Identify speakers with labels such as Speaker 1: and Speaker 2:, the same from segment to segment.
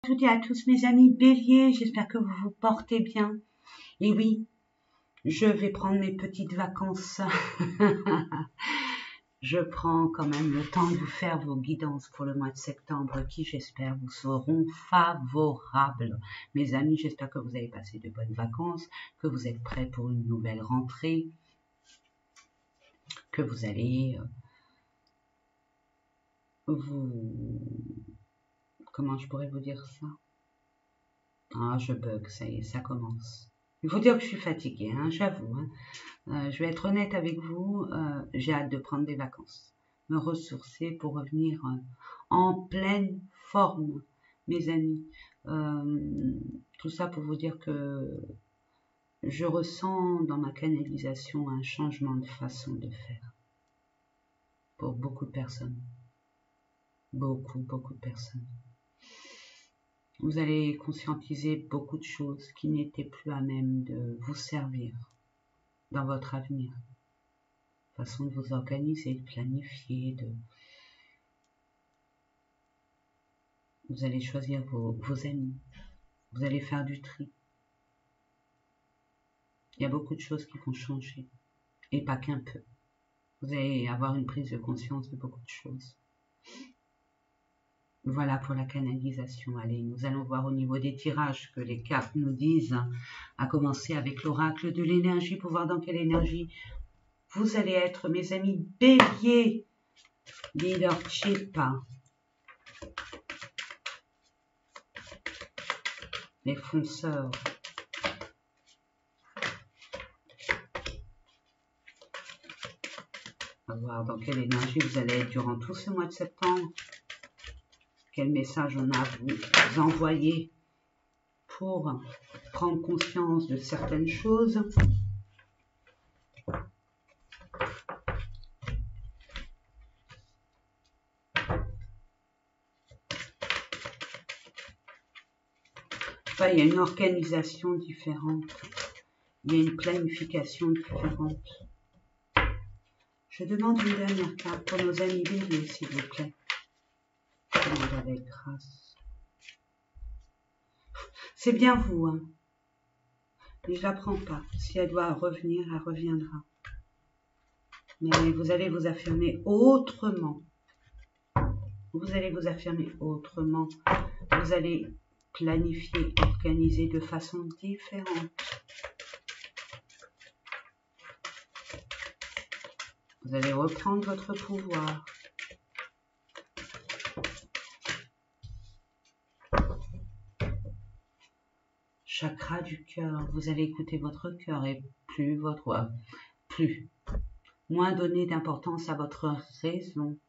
Speaker 1: Toutes et à tous mes amis Bélier, j'espère que vous vous portez bien. Et oui, je vais prendre mes petites vacances. Je prends quand même le temps de vous faire vos guidances pour le mois de septembre qui, j'espère, vous seront favorables. Mes amis, j'espère que vous avez passé de bonnes vacances, que vous êtes prêts pour une nouvelle rentrée, que vous allez comment je pourrais vous dire ça? Ah, je bug, ça y est, ça commence. Il faut dire que je suis fatiguée, hein, j'avoue. Je vais être honnête avec vous, j'ai hâte de prendre des vacances, me ressourcer pour revenir en pleine forme, mes amis. Tout ça pour vous dire que je ressens dans ma canalisation un changement de façon de faire pour beaucoup de personnes. Beaucoup de personnes. Vous allez conscientiser beaucoup de choses qui n'étaient plus à même de vous servir dans votre avenir. Façon de vous organiser, de planifier, vous allez choisir vos amis. Vous allez faire du tri. Il y a beaucoup de choses qui vont changer. Et pas qu'un peu. Vous allez avoir une prise de conscience de beaucoup de choses. Voilà pour la canalisation. Allez, nous allons voir au niveau des tirages que les cartes nous disent, à commencer avec l'oracle de l'énergie pour voir dans quelle énergie vous allez être, mes amis Bélier, leadership, les fonceurs. On va voir dans quelle énergie vous allez être durant tout ce mois de septembre. Quel message on a à vous envoyer pour prendre conscience de certaines choses. Enfin, il y a une organisation différente. Il y a une planification différente. Je demande une dernière carte pour nos amis Bélier, s'il vous plaît. Je demande avec grâce. C'est bien vous, hein. Mais je la prends pas. Si elle doit revenir, elle reviendra. Mais vous allez vous affirmer autrement. Vous allez vous affirmer autrement. Vous allez planifier, organiser de façon différente. Vous allez reprendre votre pouvoir. Chakra du cœur. Vous allez écouter votre cœur et plus votre voix. Moins donner d'importance à votre raison.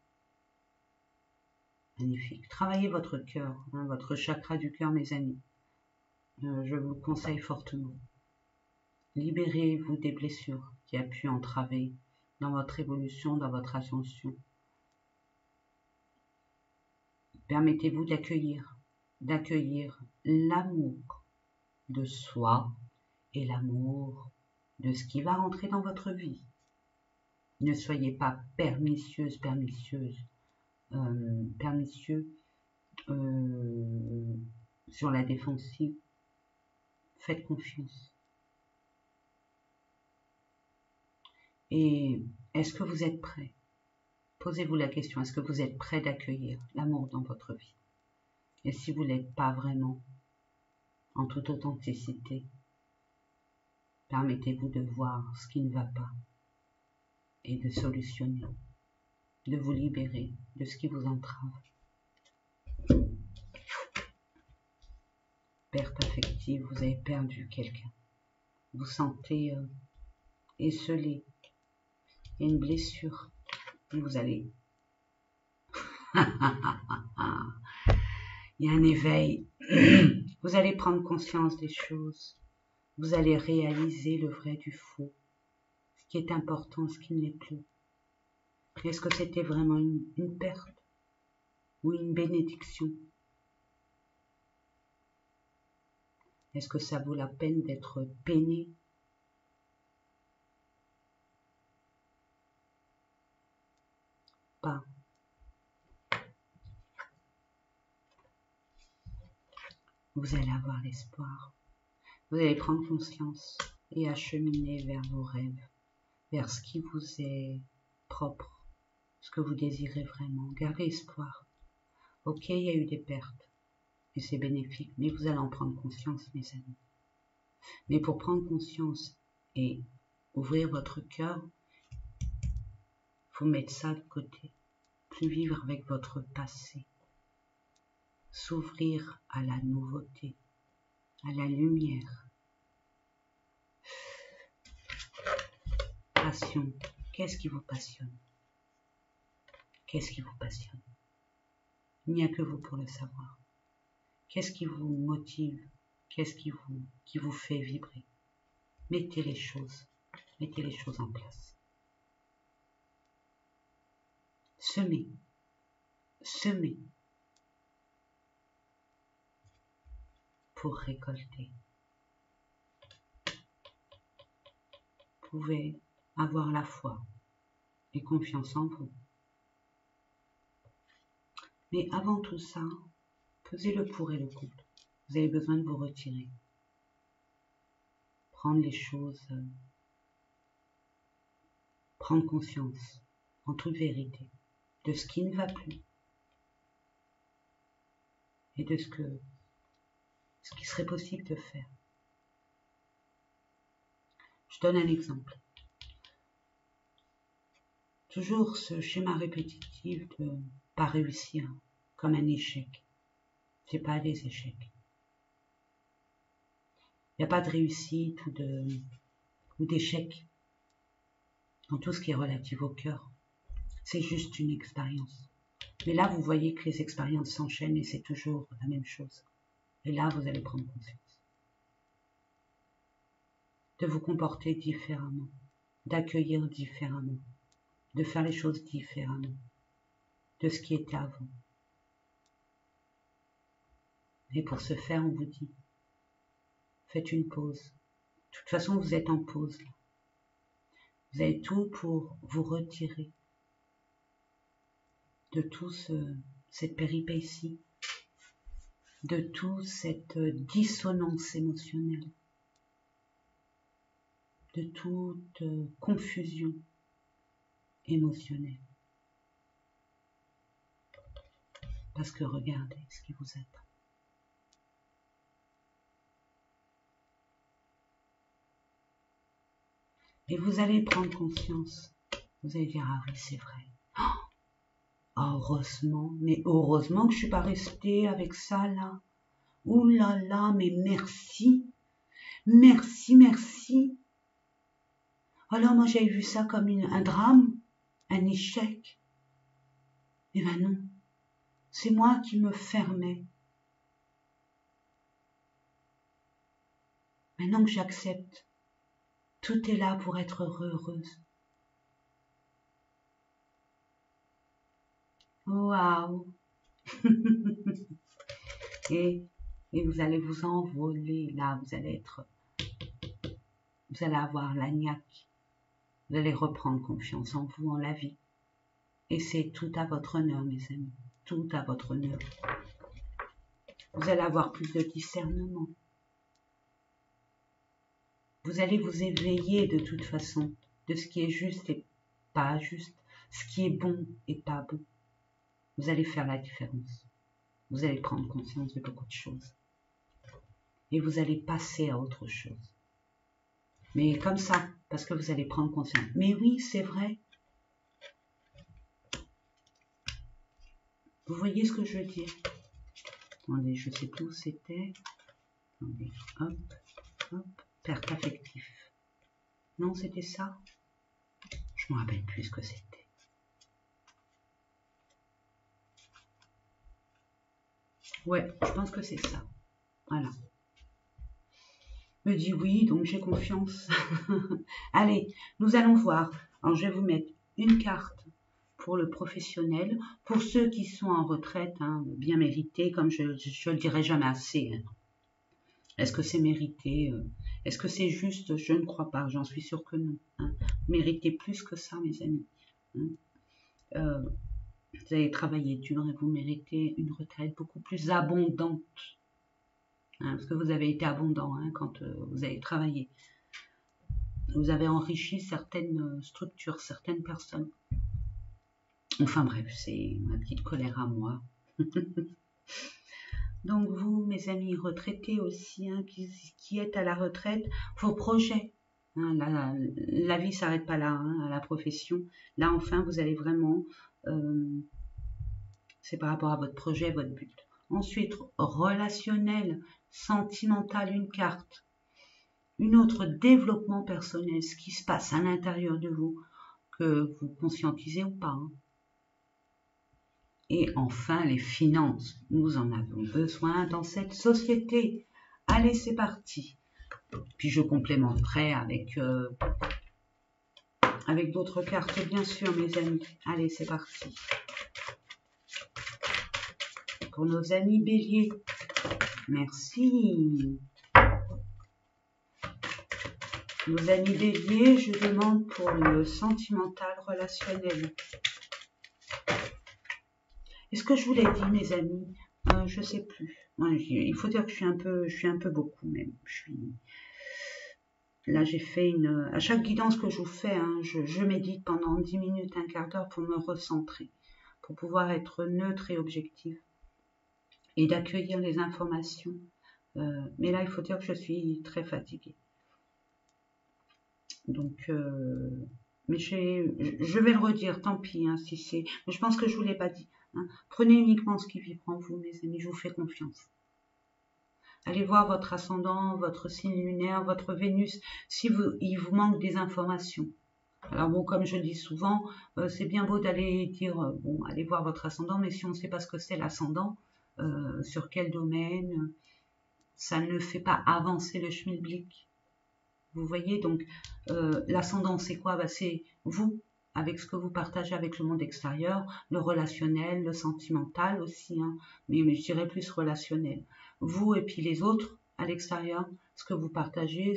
Speaker 1: Magnifique. Travaillez votre cœur, hein, votre chakra du cœur, mes amis. Je vous le conseille fortement. Libérez-vous des blessures qui a pu entraver dans votre évolution, dans votre ascension. Permettez-vous d'accueillir l'amour de soi et l'amour de ce qui va rentrer dans votre vie. Ne soyez pas permissieux sur la défensive. Faites confiance. Et est-ce que vous êtes prêt? Posez-vous la question, est-ce que vous êtes prêt d'accueillir l'amour dans votre vie? Et si vous n'êtes pas vraiment, en toute authenticité, permettez-vous de voir ce qui ne va pas et de solutionner, de vous libérer de ce qui vous entrave. Perte affective, vous avez perdu quelqu'un. Vous sentez esselé. Il y a une blessure. Et vous allez... Il y a un éveil. Vous allez prendre conscience des choses. Vous allez réaliser le vrai du faux. Ce qui est important, ce qui ne l'est plus. Est-ce que c'était vraiment une perte ou une bénédiction? Est-ce que ça vaut la peine d'être peiné? Pas. vous allez avoir l'espoir. Vous allez prendre conscience et acheminer vers vos rêves, vers ce qui vous est propre, ce que vous désirez vraiment. Gardez espoir. Ok, il y a eu des pertes, et c'est bénéfique, mais vous allez en prendre conscience, mes amis. Mais pour prendre conscience et ouvrir votre cœur, il faut mettre ça de côté, plus vivre avec votre passé, s'ouvrir à la nouveauté, à la lumière. Passion, qu'est-ce qui vous passionne? Qu'est-ce qui vous passionne? Il n'y a que vous pour le savoir. Qu'est-ce qui vous motive? Qu'est-ce qui vous fait vibrer? Mettez les choses en place. Semez pour récolter. Vous pouvez avoir la foi et confiance en vous. Mais avant tout ça, pesez le pour et le contre. Vous avez besoin de vous retirer. Prendre les choses, prendre conscience, en toute vérité, de ce qui ne va plus et de ce qui serait possible de faire. Je donne un exemple. Toujours ce schéma répétitif de pas réussir, comme un échec. C'est pas des échecs. Il n'y a pas de réussite ou d'échec dans tout ce qui est relatif au cœur. C'est juste une expérience. Mais là, vous voyez que les expériences s'enchaînent et c'est toujours la même chose. Et là, vous allez prendre conscience de vous comporter différemment, d'accueillir différemment, de faire les choses différemment de ce qui était avant. Et pour ce faire, on vous dit, faites une pause. De toute façon, vous êtes en pause là. Vous avez tout pour vous retirer de tout cette péripétie, de toute cette dissonance émotionnelle, de toute confusion émotionnelle. Parce que regardez ce qui vous attend. Et vous allez prendre conscience. Vous allez dire, ah oui, c'est vrai. Oh, heureusement, mais heureusement que je ne suis pas restée avec ça là. Ouh là là, mais merci. Merci, merci. Alors moi j'avais vu ça comme un drame, un échec. Eh ben non, c'est moi qui me fermais. Maintenant que j'accepte, tout est là pour être heureuse. Waouh. et vous allez vous envoler, là vous allez avoir la niaque. Vous allez reprendre confiance en vous, en la vie. Et c'est tout à votre honneur, mes amis. Tout à votre honneur. Vous allez avoir plus de discernement. Vous allez vous éveiller de toute façon de ce qui est juste et pas juste, ce qui est bon et pas bon. Vous allez faire la différence. Vous allez prendre conscience de beaucoup de choses. Et vous allez passer à autre chose. Mais comme ça, parce que vous allez prendre conscience. Mais oui, c'est vrai. Vous voyez ce que je veux dire? Attendez, je ne sais plus où c'était. Attendez, hop, hop, perte affective. Non, c'était ça? Je ne me rappelle plus ce que c'était. Ouais, je pense que c'est ça. Voilà. Me dit oui, donc j'ai confiance. Allez, nous allons voir. Alors, je vais vous mettre une carte pour le professionnel. Pour ceux qui sont en retraite, hein, bien mérité, comme je le dirai jamais assez. Hein. Est-ce que c'est mérité? Est-ce que c'est juste? Je ne crois pas, j'en suis sûre que non. Hein. Méritez plus que ça, mes amis. Hein. Vous avez travaillé dur et vous méritez une retraite beaucoup plus abondante. hein, parce que vous avez été abondant hein, quand vous avez travaillé. Vous avez enrichi certaines structures, certaines personnes. Enfin bref, c'est ma petite colère à moi. Donc vous, mes amis retraités aussi, hein, qui êtes à la retraite, vos projets. Hein, la vie ne s'arrête pas là, hein, à la profession. Là, enfin, vous allez vraiment... c'est par rapport à votre projet, votre but. Ensuite, relationnel, sentimental, une carte. Une autre, développement personnel, ce qui se passe à l'intérieur de vous, que vous conscientisez ou pas. Hein. Et enfin, les finances. Nous en avons besoin dans cette société. Allez, c'est parti. Puis je complémenterai avec d'autres cartes, bien sûr, mes amis. Allez, c'est parti. Pour nos amis béliers, merci. Nos amis béliers, je demande pour le sentimental relationnel. Est-ce que je vous l'ai dit, mes amis? Je ne sais plus. Ouais, il faut dire que je suis un peu beaucoup même. Là, j'ai fait à chaque guidance que je vous fais, hein, je médite pendant 10 minutes, un quart d'heure pour me recentrer, pour pouvoir être neutre et objective et d'accueillir les informations. Mais là, il faut dire que je suis très fatiguée. Donc, mais je vais le redire, tant pis, hein, si c'est... Je pense que je ne vous l'ai pas dit. Hein. Prenez uniquement ce qui vibre en vous, mes amis, je vous fais confiance. Allez voir votre ascendant, votre signe lunaire, votre Vénus, si il vous manque des informations. Alors bon, comme je dis souvent, c'est bien beau d'aller dire, bon, allez voir votre ascendant, mais si on ne sait pas ce que c'est l'ascendant, sur quel domaine, ça ne fait pas avancer le schmilblick. Vous voyez, donc, l'ascendant, c'est quoi? Bah, c'est vous, avec ce que vous partagez avec le monde extérieur, le relationnel, le sentimental aussi, hein, mais je dirais plus relationnel. Vous et puis les autres à l'extérieur, ce que vous partagez,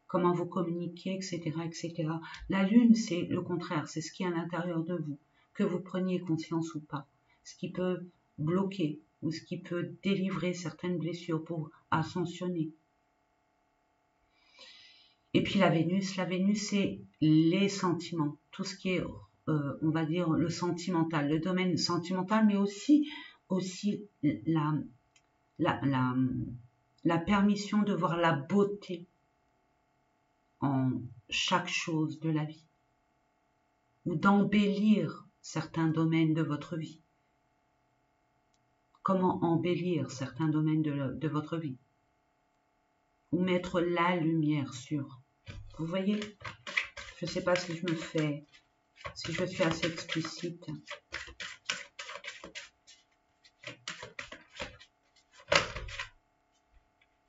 Speaker 1: comment vous communiquez, etc., etc. La lune, c'est le contraire, c'est ce qui est à l'intérieur de vous, que vous preniez conscience ou pas, ce qui peut bloquer ou ce qui peut délivrer certaines blessures pour ascensionner. Et puis la Vénus, c'est les sentiments, tout ce qui est, on va dire, le sentimental, le domaine sentimental, mais aussi la permission de voir la beauté en chaque chose de la vie, ou d'embellir certains domaines de votre vie. Comment embellir certains domaines de votre vie, ou mettre la lumière sur. Vous voyez? Je ne sais pas si je suis assez explicite.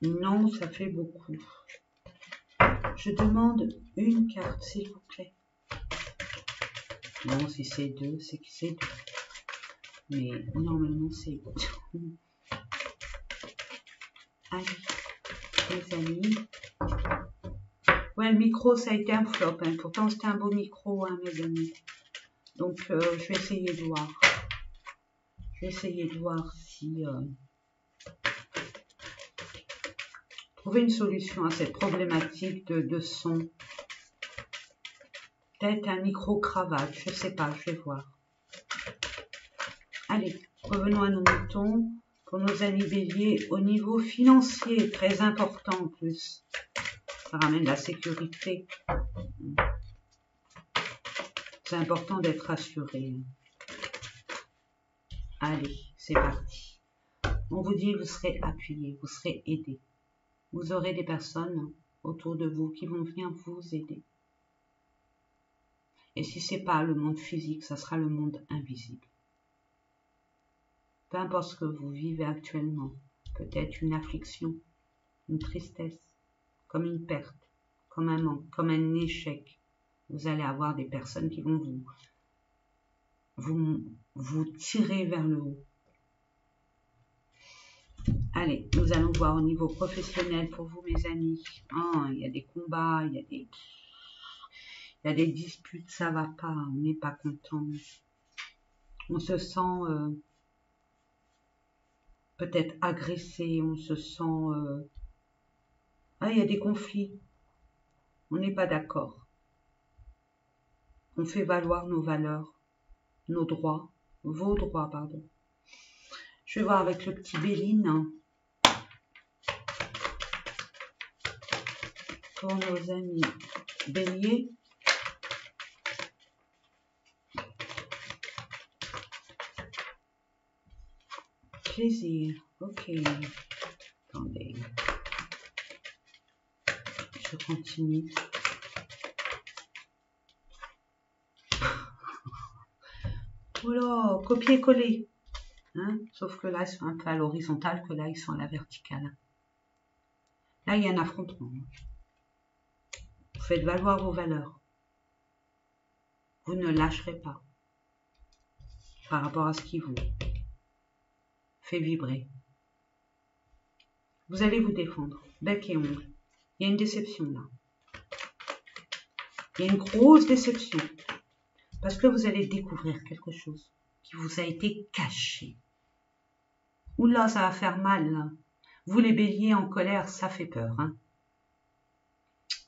Speaker 1: Non, ça fait beaucoup. Je demande une carte, s'il vous plaît. Non, si c'est deux, c'est que c'est deux. Mais normalement, c'est deux. Allez, les amis. Ouais, le micro, ça a été un flop. Hein. Pourtant, c'était un beau micro, hein, mes amis. Donc, je vais essayer de voir. Je vais essayer de voir si... trouver une solution à cette problématique de son. Peut-être un micro-cravate, je ne sais pas, je vais voir. Allez, revenons à nos moutons. Pour nos amis béliers, au niveau financier, très important en plus. Ça ramène la sécurité. C'est important d'être assuré. Allez, c'est parti. On vous dit, vous serez appuyé, vous serez aidé. Vous aurez des personnes autour de vous qui vont venir vous aider. Et si ce n'est pas le monde physique, ça sera le monde invisible. Peu importe ce que vous vivez actuellement, peut-être une affliction, une tristesse, comme une perte, comme un manque, comme un échec. Vous allez avoir des personnes qui vont vous tirer vers le haut. Allez, nous allons voir au niveau professionnel pour vous, mes amis. Oh, il y a des combats, il y a des disputes, ça va pas, on n'est pas content. On se sent peut-être agressé, on se sent... Ah, il y a des conflits, on n'est pas d'accord. On fait valoir nos valeurs, nos droits, vos droits, pardon. Je vais voir avec le petit Béline. Pour nos amis béliers. Plaisir, ok. Attendez. Je continue. Oh là, copier-coller. Hein? Sauf que là, ils sont un peu à l'horizontale, que là, ils sont à la verticale. Là, il y a un affrontement. Vous faites valoir vos valeurs. Vous ne lâcherez pas par rapport à ce qui vous fait vibrer. Vous allez vous défendre, bec et ongle. Il y a une déception là. Il y a une grosse déception. Parce que vous allez découvrir quelque chose qui vous a été caché. Oula, ça va faire mal. Là. Vous les béliers en colère, ça fait peur. Hein.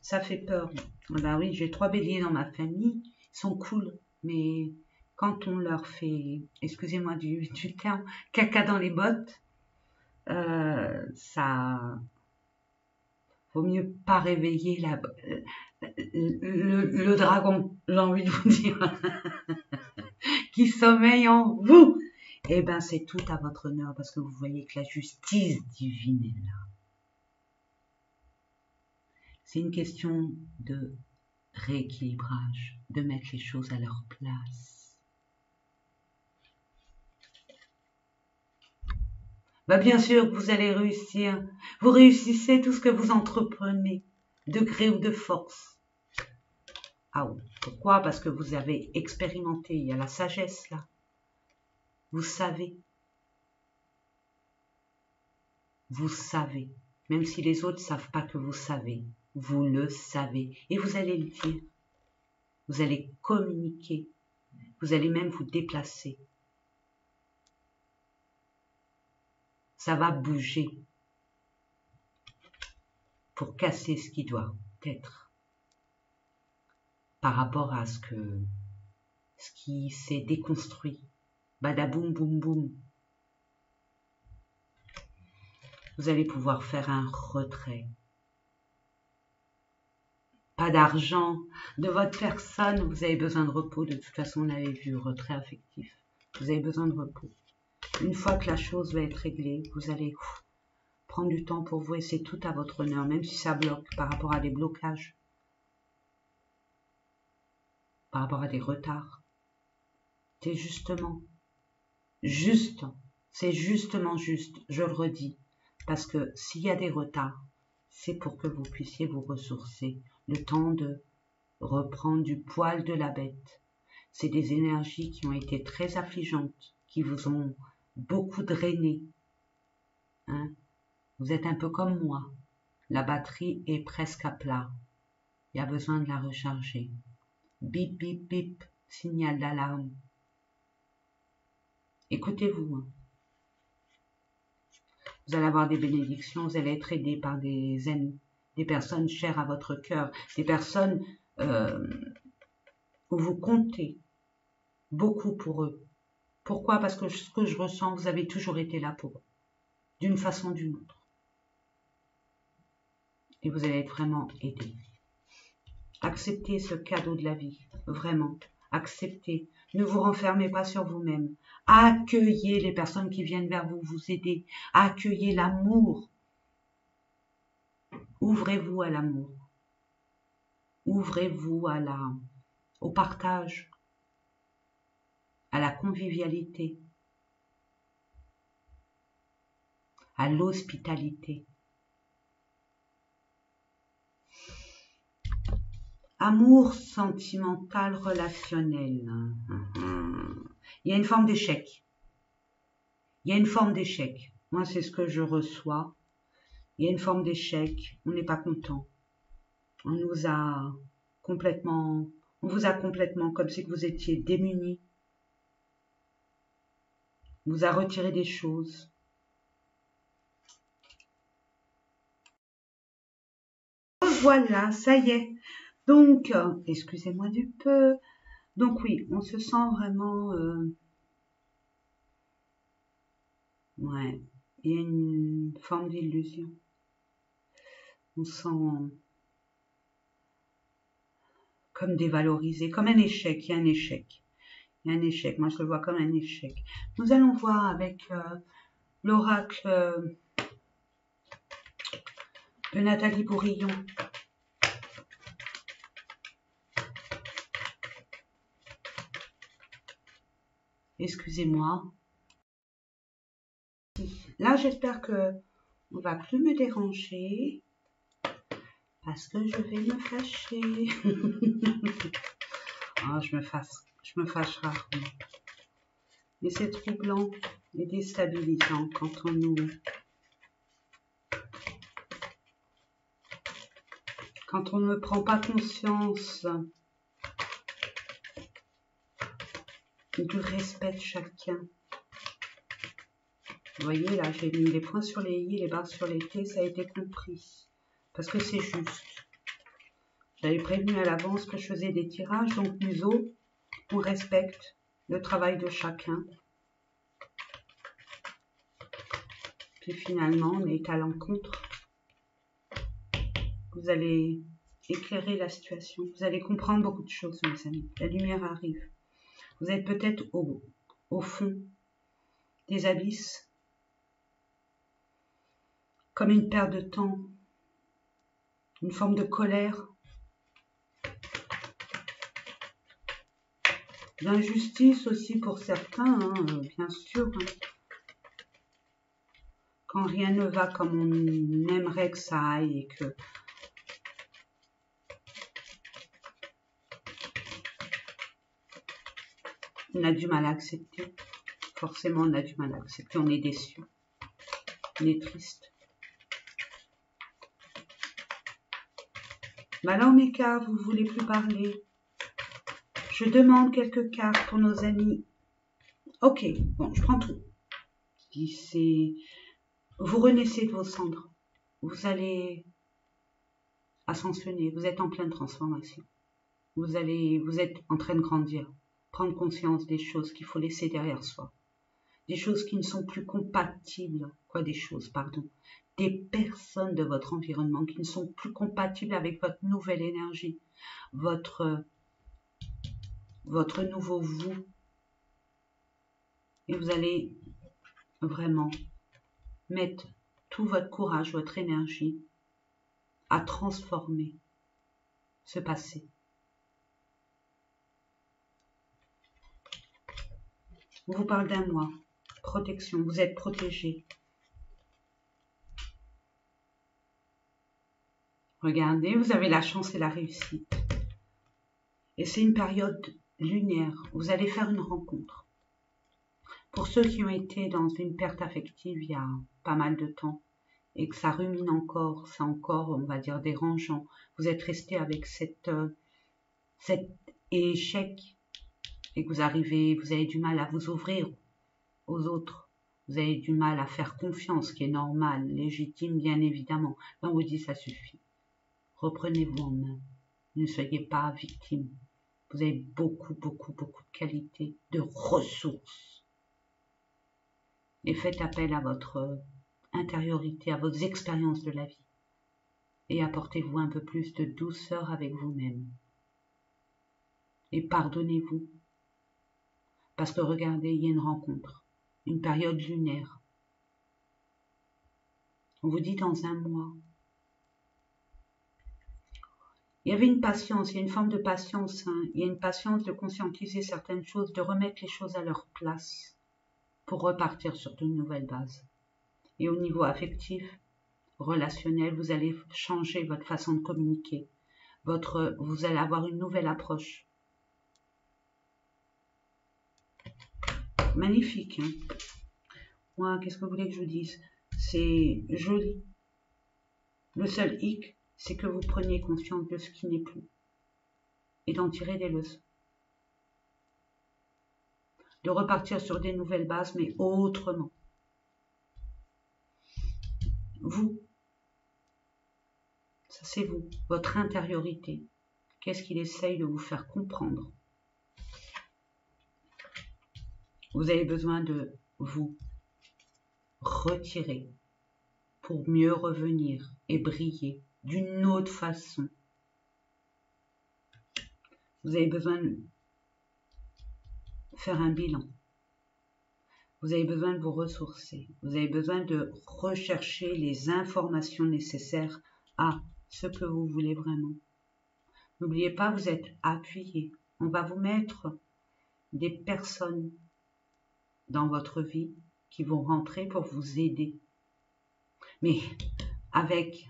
Speaker 1: Ça fait peur. Ben oui, j'ai 3 béliers dans ma famille. Ils sont cool. Mais quand on leur fait, excusez-moi du terme, caca dans les bottes, ça... Vaut mieux pas réveiller le dragon, j'ai envie de vous dire, qui sommeille en vous. Eh bien, c'est tout à votre honneur parce que vous voyez que la justice divine est là. C'est une question de rééquilibrage, de mettre les choses à leur place. Bah, bien sûr que vous allez réussir. Vous réussissez tout ce que vous entreprenez, de gré ou de force. Ah oui. Pourquoi? Parce que vous avez expérimenté. Il y a la sagesse là. Vous savez. Vous savez. Même si les autres ne savent pas que vous savez. Vous le savez. Et vous allez le dire. Vous allez communiquer. Vous allez même vous déplacer. Ça va bouger. Pour casser ce qui doit être. Par rapport à ce qui s'est déconstruit. Badaboum, boum, boum. Vous allez pouvoir faire un retrait. Pas d'argent de votre personne. Vous avez besoin de repos. De toute façon, on avait vu retrait affectif. Vous avez besoin de repos. Une fois que la chose va être réglée, vous allez prendre du temps pour vous et c'est tout à votre honneur, même si ça bloque par rapport à des blocages, par rapport à des retards. C'est justement juste. C'est justement juste, je le redis. Parce que s'il y a des retards, c'est pour que vous puissiez vous ressourcer. Le temps de reprendre du poil de la bête. C'est des énergies qui ont été très affligeantes, qui vous ont beaucoup drainé. Hein? Vous êtes un peu comme moi. La batterie est presque à plat. Il y a besoin de la recharger. Bip, bip, bip, signal d'alarme. Écoutez-vous. Hein? Vous allez avoir des bénédictions, vous allez être aidé par des amis, des personnes chères à votre cœur, des personnes où vous comptez beaucoup pour eux. Pourquoi? Parce que ce que je ressens, vous avez toujours été là pour eux, d'une façon ou d'une autre. Et vous allez être vraiment aidé. Acceptez ce cadeau de la vie, vraiment. Acceptez. Ne vous renfermez pas sur vous-même. Accueillez les personnes qui viennent vers vous, vous aider. Accueillez l'amour. Ouvrez-vous à l'amour. Ouvrez-vous au partage, à la convivialité, à l'hospitalité. Amour sentimental relationnel. Il y a une forme d'échec. Il y a une forme d'échec. Moi, c'est ce que je reçois. Il y a une forme d'échec. On n'est pas content. On vous a complètement, comme si vous étiez démunis. On vous a retiré des choses. voilà, ça y est. Donc, excusez-moi du peu. Donc oui, on se sent vraiment... ouais, il y a une forme d'illusion. On se sent comme dévalorisé, comme un échec. Il y a un échec. Il y a un échec. Moi, je le vois comme un échec. Nous allons voir avec l'oracle de Nathalie Bourillon. Excusez-moi. Là, j'espère que on va plus me déranger parce que je vais me fâcher. Oh, je me fâche rarement. Mais c'est troublant et déstabilisant quand on ne prend pas conscience du respect de chacun. Vous voyez, là, j'ai mis les points sur les i, les barres sur les t, ça a été compris. Parce que c'est juste. J'avais prévenu à l'avance que je faisais des tirages, donc museau, on respecte le travail de chacun. Puis finalement, on est à l'encontre. Vous allez éclairer la situation. Vous allez comprendre beaucoup de choses, mes amis. La lumière arrive. Vous êtes peut-être au fond des abysses, comme une perte de temps, une forme de colère, d'injustice aussi pour certains, hein, bien sûr. Hein. Quand rien ne va comme on aimerait que ça aille et que on a du mal à accepter. Forcément, on a du mal à accepter. On est déçu. On est triste. Mais alors, mes cartes, vous ne voulez plus parler. Je demande quelques cartes pour nos amis. Ok, bon, je prends tout. Vous renaissez de vos cendres. Vous allez ascensionner. Vous êtes en pleine transformation. Vous êtes en train de grandir. Prendre conscience des choses qu'il faut laisser derrière soi. Des choses qui ne sont plus compatibles. Des personnes de votre environnement qui ne sont plus compatibles avec votre nouvelle énergie. Votre nouveau vous. Et vous allez vraiment mettre tout votre courage, votre énergie à transformer ce passé. On vous parle d'un mois. Protection, vous êtes protégé. Regardez, vous avez la chance et la réussite. Et c'est une période lunaire. Vous allez faire une rencontre. Pour ceux qui ont été dans une perte affective il y a pas mal de temps et que ça rumine encore, c'est encore, on va dire, dérangeant. Vous êtes resté avec cet échec et que vous avez du mal à vous ouvrir aux autres. Vous avez du mal à faire confiance, ce qui est normal, légitime, bien évidemment. Là, on vous dit, ça suffit. Reprenez-vous en main. Ne soyez pas victime. Vous avez beaucoup, beaucoup, beaucoup de qualités, de ressources. Et faites appel à votre intériorité, à vos expériences de la vie. Et apportez-vous un peu plus de douceur avec vous-même. Et pardonnez-vous. Parce que regardez, il y a une rencontre, une période lunaire. On vous dit dans un mois. Il y avait une patience, il y a une forme de patience. Hein. Il y a une patience de conscientiser certaines choses, de remettre les choses à leur place pour repartir sur de nouvelles bases. Et au niveau affectif, relationnel, vous allez changer votre façon de communiquer. Vous allez avoir une nouvelle approche. Magnifique. Hein. Moi, qu'est-ce que vous voulez que je vous dise? C'est joli. Le seul hic, c'est que vous preniez conscience de ce qui n'est plus. Et d'en tirer des leçons. De repartir sur des nouvelles bases, mais autrement. Ça, c'est vous, votre intériorité. Qu'est-ce qu'il essaye de vous faire comprendre? Vous avez besoin de vous retirer pour mieux revenir et briller d'une autre façon. Vous avez besoin de faire un bilan. Vous avez besoin de vous ressourcer. Vous avez besoin de rechercher les informations nécessaires à ce que vous voulez vraiment. N'oubliez pas, vous êtes appuyé. On va vous mettre des personnes dans votre vie qui vont rentrer pour vous aider. Mais avec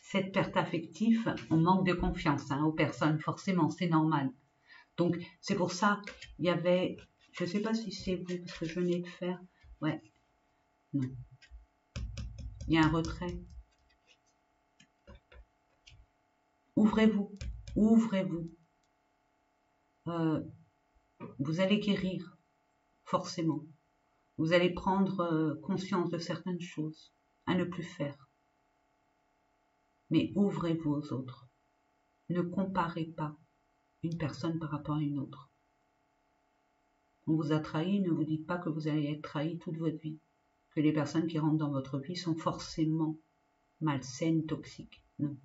Speaker 1: cette perte affective, on manque de confiance aux personnes, forcément, c'est normal. Donc, c'est pour ça, il y avait, je ne sais pas si c'est vous, parce que je venais de faire, ouais, non. Il y a un retrait. Ouvrez-vous, ouvrez-vous. Vous allez guérir, forcément. Vous allez prendre conscience de certaines choses à ne plus faire. Mais ouvrez-vous aux autres. Ne comparez pas une personne par rapport à une autre. On vous a trahi, ne vous dites pas que vous allez être trahi toute votre vie. Que les personnes qui rentrent dans votre vie sont forcément malsaines, toxiques. Non.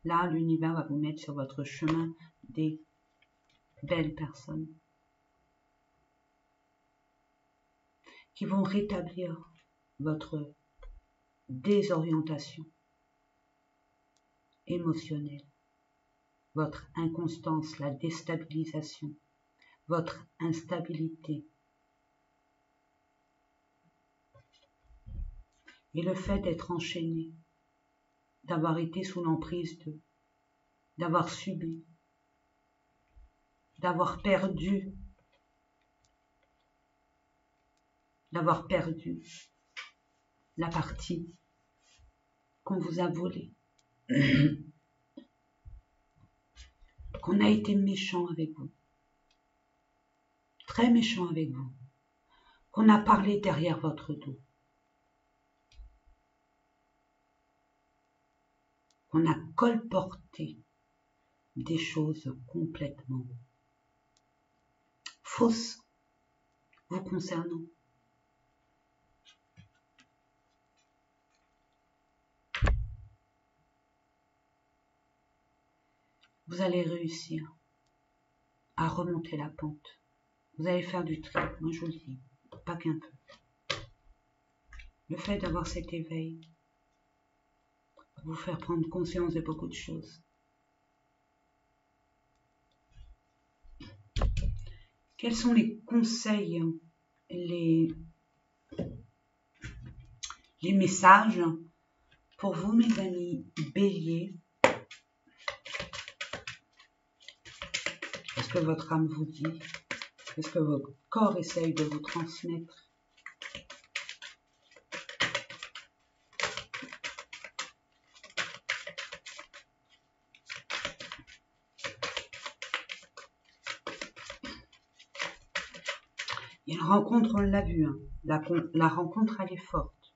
Speaker 1: Là, l'univers va vous mettre sur votre chemin des belles personnes qui vont rétablir votre désorientation émotionnelle, votre inconstance, la déstabilisation, votre instabilité. Et le fait d'être enchaîné, d'avoir été sous l'emprise d'eux, d'avoir subi, d'avoir perdu la partie qu'on vous a volée, qu'on a été méchant avec vous, très méchant avec vous, qu'on a parlé derrière votre dos, qu'on a colporté des choses complètement fausses vous concernant. Vous allez réussir à remonter la pente. Vous allez faire du tri, moi je vous le dis, pas qu'un peu. Le fait d'avoir cet éveil va vous faire prendre conscience de beaucoup de choses. Quels sont les conseils, les messages pour vous, mes amis béliers? Qu'est-ce que votre âme vous dit? Qu'est-ce que votre corps essaye de vous transmettre? Il y a une rencontre, on l'a vu, hein. La rencontre, elle est forte.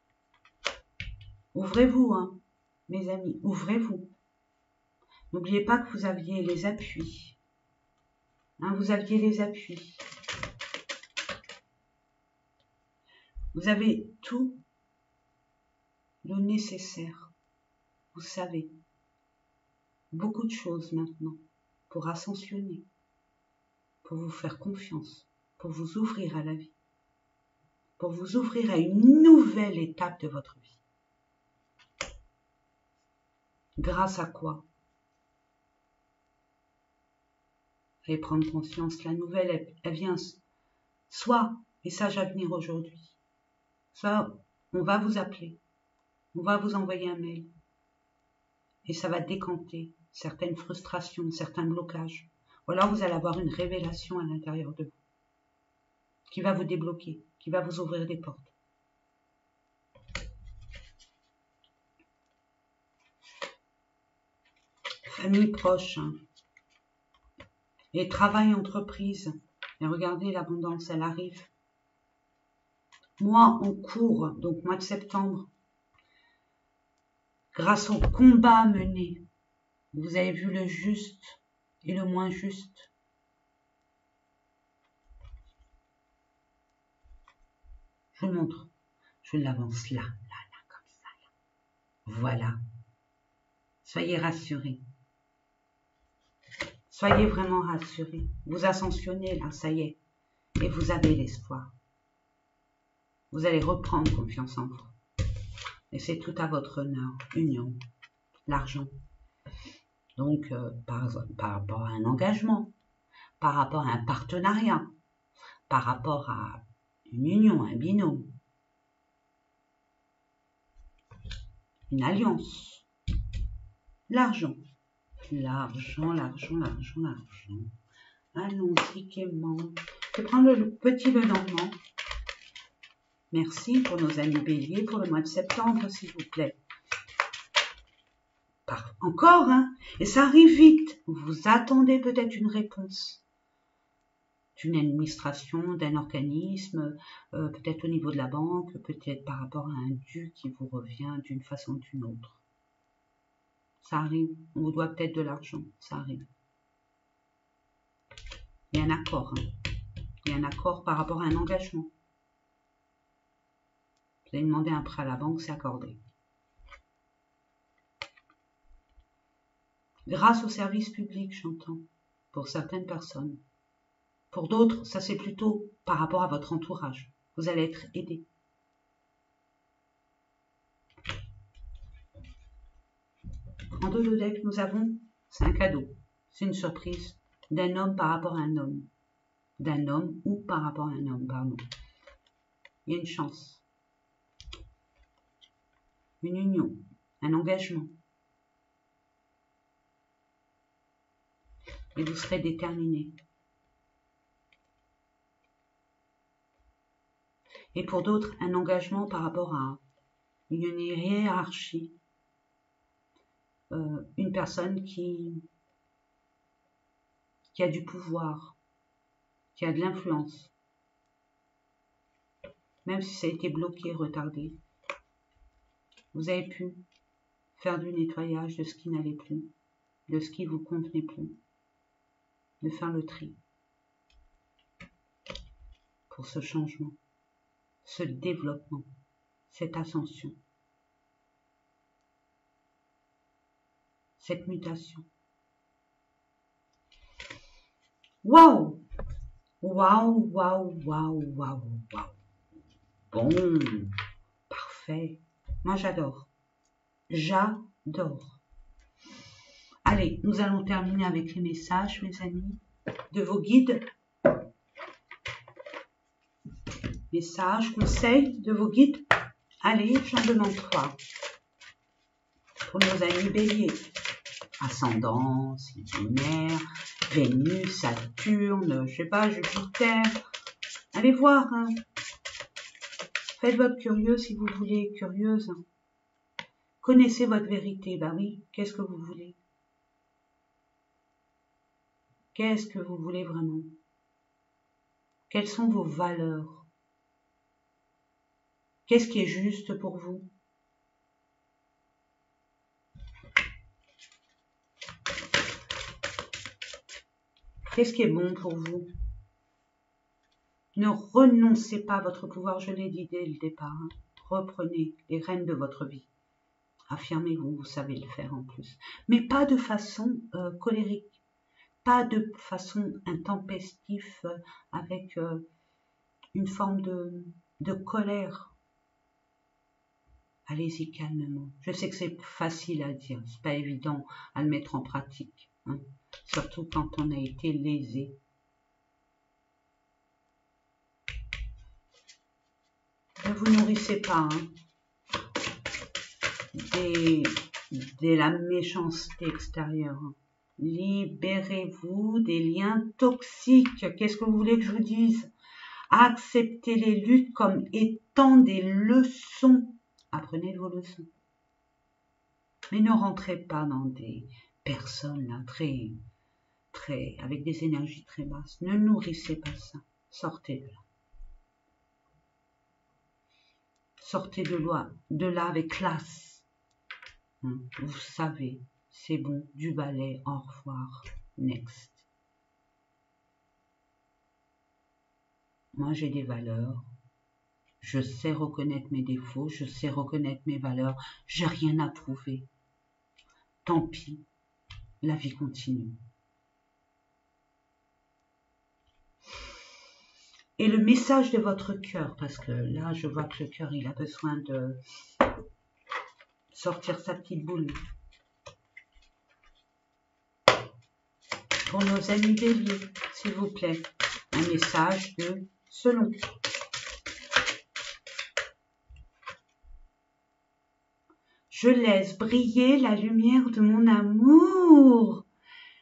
Speaker 1: Ouvrez-vous, hein, mes amis, ouvrez-vous. N'oubliez pas que vous aviez les appuis. Hein, vous aviez les appuis. Vous avez tout le nécessaire. Vous savez beaucoup de choses maintenant pour ascensionner, pour vous faire confiance, pour vous ouvrir à la vie, pour vous ouvrir à une nouvelle étape de votre vie. Grâce à quoi? Vous allez prendre conscience, la nouvelle, elle vient soit message à venir aujourd'hui, soit on va vous appeler, on va vous envoyer un mail, et ça va décanter certaines frustrations, certains blocages. Ou alors vous allez avoir une révélation à l'intérieur de vous, qui va vous débloquer, qui va vous ouvrir des portes. Famille proche, hein. Et travail, entreprise. Et regardez, l'abondance, elle arrive. Mois en cours, donc mois de septembre. grâce au combat mené, vous avez vu le juste et le moins juste. Je vous montre. Je l'avance là, comme ça. Là. Voilà. Soyez rassurés. Soyez vraiment rassurés. Vous ascensionnez là, ça y est. Et vous avez l'espoir. Vous allez reprendre confiance en vous. Et c'est tout à votre honneur. Union. L'argent. Donc, par rapport à un engagement, par rapport à un partenariat, par rapport à une union, un binôme, une alliance. L'argent. L'argent. Allons-y gaiement. Je vais prendre le petit Lenormand. Merci pour nos amis béliers pour le mois de septembre, s'il vous plaît. Encore, hein? Et ça arrive vite. Vous attendez peut-être une réponse d'une administration, d'un organisme, peut-être au niveau de la banque, peut-être par rapport à un dû qui vous revient d'une façon ou d'une autre. Ça arrive. On vous doit peut-être de l'argent. Ça arrive. Il y a un accord. Hein. Il y a un accord par rapport à un engagement. Vous allez demander un prêt à la banque, c'est accordé. Grâce au service public, j'entends, pour certaines personnes. Pour d'autres, ça c'est plutôt par rapport à votre entourage. Vous allez être aidé. En dos de deck, nous avons, c'est un cadeau, c'est une surprise d'un homme par rapport à un homme. D'un homme ou par rapport à un homme, pardon. Il y a une chance. Une union, un engagement. Et vous serez déterminé. Et pour d'autres, un engagement par rapport à une hiérarchie. Une personne qui a du pouvoir, qui a de l'influence. Même si ça a été bloqué, retardé. Vous avez pu faire du nettoyage de ce qui n'allait plus, de ce qui vous convenait plus, de faire le tri pour ce changement, ce développement, cette ascension, cette mutation. Waouh! Waouh, waouh, waouh, waouh, waouh. Bon, parfait. Moi, j'adore. J'adore. Allez, nous allons terminer avec les messages, mes amis, de vos guides. Messages, conseils de vos guides. Allez, j'en demande 3. Pour nos amis béliers. Ascendant, lunaire, Vénus, Saturne, je sais pas, Jupiter. Allez voir. Hein. Faites votre curieux si vous voulez, curieuse. Hein. Connaissez votre vérité. Bah oui, qu'est-ce que vous voulez? Qu'est-ce que vous voulez vraiment? Quelles sont vos valeurs? Qu'est-ce qui est juste pour vous? Qu'est-ce qui est bon pour vous? Ne renoncez pas à votre pouvoir, je l'ai dit dès le départ. Hein. Reprenez les rênes de votre vie. Affirmez-vous, vous savez le faire en plus. Mais pas de façon colérique, pas de façon intempestive, avec une forme de colère. Allez-y calmement. Je sais que c'est facile à dire, c'est pas évident à le mettre en pratique. Hein. Surtout quand on a été lésé. Ne vous nourrissez pas hein, de la méchanceté extérieure. Libérez-vous des liens toxiques. Qu'est-ce que vous voulez que je vous dise? Acceptez les luttes comme étant des leçons. Apprenez vos leçons. Mais ne rentrez pas dans des personnes là, avec des énergies très basses. Ne nourrissez pas ça. Sortez de là. Sortez de là avec classe. Hein. Vous savez, c'est bon, du balai, au revoir, next. Moi, j'ai des valeurs. Je sais reconnaître mes défauts, je sais reconnaître mes valeurs. J'ai rien à prouver. Tant pis, la vie continue. Et le message de votre cœur, parce que là, je vois que le cœur, il a besoin de sortir sa petite boule. Pour nos amis béliers, s'il vous plaît, un message de selon. Je laisse briller la lumière de mon amour.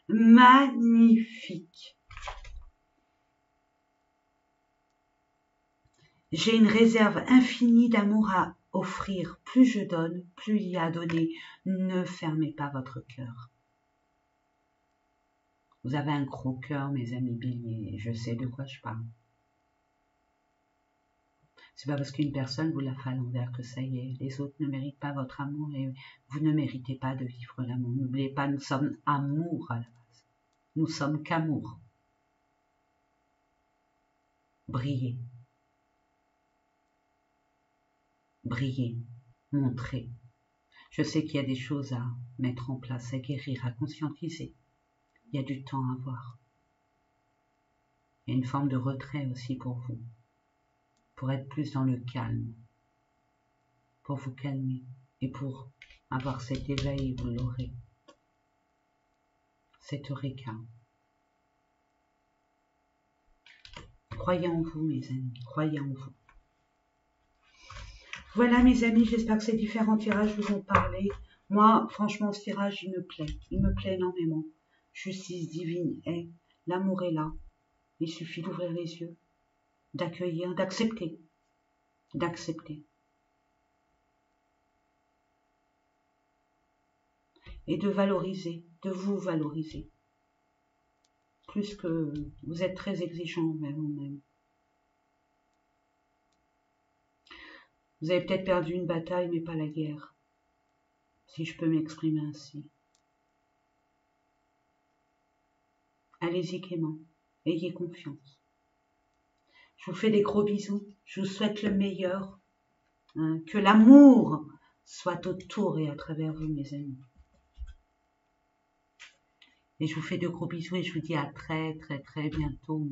Speaker 1: Magnifique. J'ai une réserve infinie d'amour à offrir. Plus je donne, plus il y a à donner. Ne fermez pas votre cœur. Vous avez un gros cœur, mes amis béliers, et je sais de quoi je parle. C'est pas parce qu'une personne vous la fait à l'envers que ça y est. Les autres ne méritent pas votre amour et vous ne méritez pas de vivre l'amour. N'oubliez pas, nous sommes amour à la base. Nous sommes qu'amour. Brillez. Brillez. Montrez. Je sais qu'il y a des choses à mettre en place, à guérir, à conscientiser. Il y a du temps à voir. Il y a une forme de retrait aussi pour vous. Pour être plus dans le calme. Pour vous calmer. Et pour avoir cet éveil, vous l'aurez. Cet eureka. Croyez en vous, mes amis. Croyez en vous. Voilà, mes amis. J'espère que ces différents tirages vous ont parlé. Moi, franchement, ce tirage, il me plaît. Il me plaît énormément. Justice divine est. L'amour est là. Il suffit d'ouvrir les yeux, d'accueillir, d'accepter. D'accepter. Et de valoriser, de vous valoriser. Plus que vous êtes très exigeant envers vous-même. Vous avez peut-être perdu une bataille, mais pas la guerre. Si je peux m'exprimer ainsi. Allez-y Clément, ayez confiance. Je vous fais des gros bisous, je vous souhaite le meilleur. Hein, que l'amour soit autour et à travers vous, mes amis. Et je vous fais de gros bisous et je vous dis à très très très bientôt.